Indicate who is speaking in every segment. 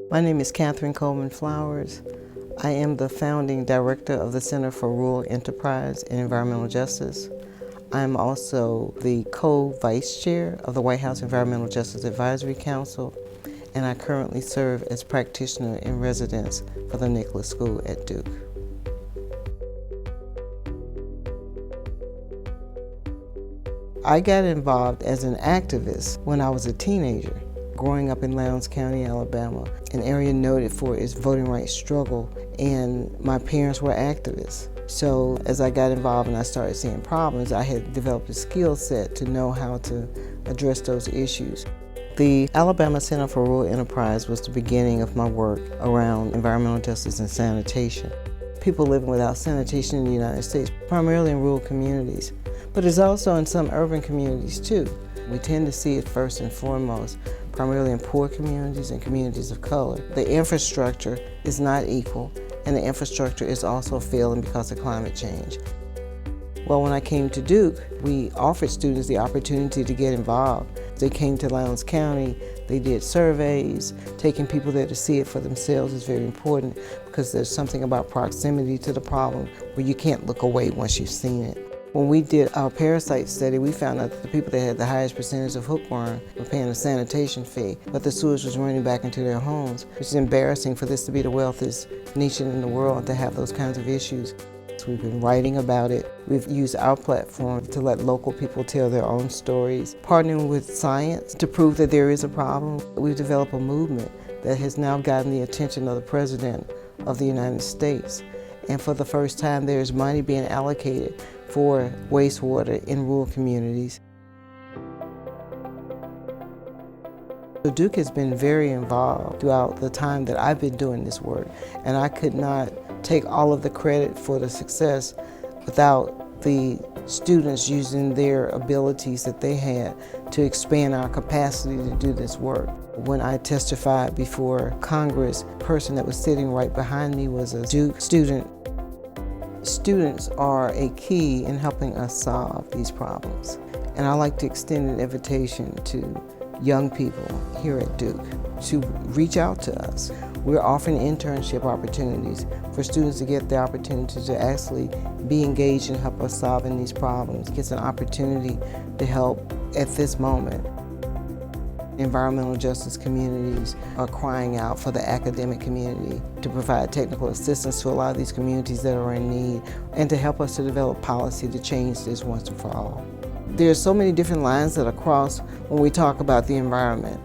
Speaker 1: My name is Coleman Flowers. I am the founding director of the Center for Rural Enterprise and Environmental Justice. I am also the co-vice chair of the White House Environmental Justice Advisory Council, and I currently serve as Practioner-in-Residence for the Nicholas School at Duke. I got involved as an activist when I was a teenager. Growing up in Lowndes County, Alabama, an area noted for its voting rights struggle, and my parents were activists. So as I got involved and I started seeing problems, I had developed a skill set to know how to address those issues. The Alabama Center for Rural Enterprise was the beginning of my work around environmental justice and sanitation. People living without sanitation in the United States, primarily in rural communities, but it's also in some urban communities too. We tend to see it first and foremost, primarily in poor communities and communities of color. The infrastructure is not equal, and the infrastructure is also failing because of climate change. Well, when I came to Duke, we offered students the opportunity to get involved. They came to Lowndes County, they did surveys. Taking people there to see it for themselves is very important because there's something about proximity to the problem where you can't look away once you've seen it. When we did our parasite study, we found out that the people that had the highest percentage of hookworm were paying a sanitation fee, but the sewage was running back into their homes, which is embarrassing for this to be the wealthiest nation in the world to have those kinds of issues. So we've been writing about it. We've used our platform to let local people tell their own stories, partnering with science to prove that there is a problem. We've developed a movement that has now gotten the attention of the President of the United States. And for the first time, there's money being allocated for wastewater in rural communities. So Duke has been very involved throughout the time that I've been doing this work, and I could not take all of the credit for the success without the students using their abilities that they had to expand our capacity to do this work. When I testified before Congress, the person that was sitting right behind me was a Duke student. Students are a key in helping us solve these problems. And I like to extend an invitation to young people here at Duke to reach out to us. We're offering internship opportunities for students to get the opportunity to actually be engaged and help us solving these problems. It's an opportunity to help at this moment. Environmental justice communities are crying out for the academic community to provide technical assistance to a lot of these communities that are in need and to help us to develop policy to change this once and for all. There are so many different lines that are crossed when we talk about the environment,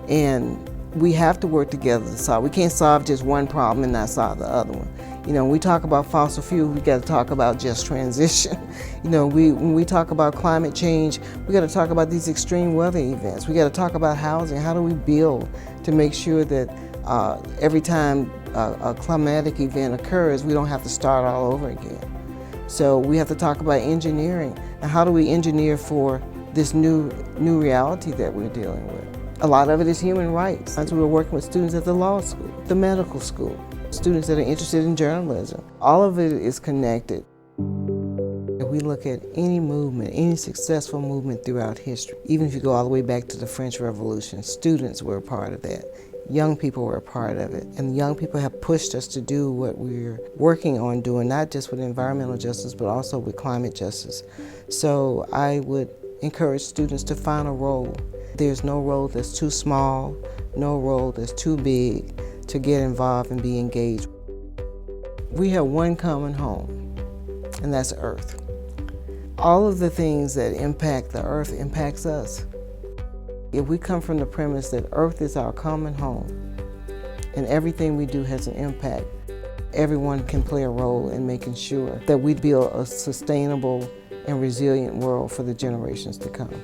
Speaker 1: and we have to work together to solve. We can't solve just one problem and not solve the other one. You know, when we talk about fossil fuel, we got to talk about just transition. You know, when we talk about climate change, we got to talk about these extreme weather events. We got to talk about housing. How do we build to make sure that every time a climatic event occurs, we don't have to start all over again? So we have to talk about engineering. And how do we engineer for this new reality that we're dealing with? A lot of it is human rights. We were working with students at the law school, the medical school, students that are interested in journalism. All of it is connected. If we look at any movement, any successful movement throughout history, even if you go all the way back to the French Revolution, students were a part of that. Young people were a part of it. And young people have pushed us to do what we're working on doing, not just with environmental justice, but also with climate justice. So I would encourage students to find a role. There's no role that's too small, no role that's too big to get involved and be engaged. We have one common home, and that's Earth. All of the things that impact the Earth impacts us. If we come from the premise that Earth is our common home and everything we do has an impact, everyone can play a role in making sure that we build a sustainable and resilient world for the generations to come.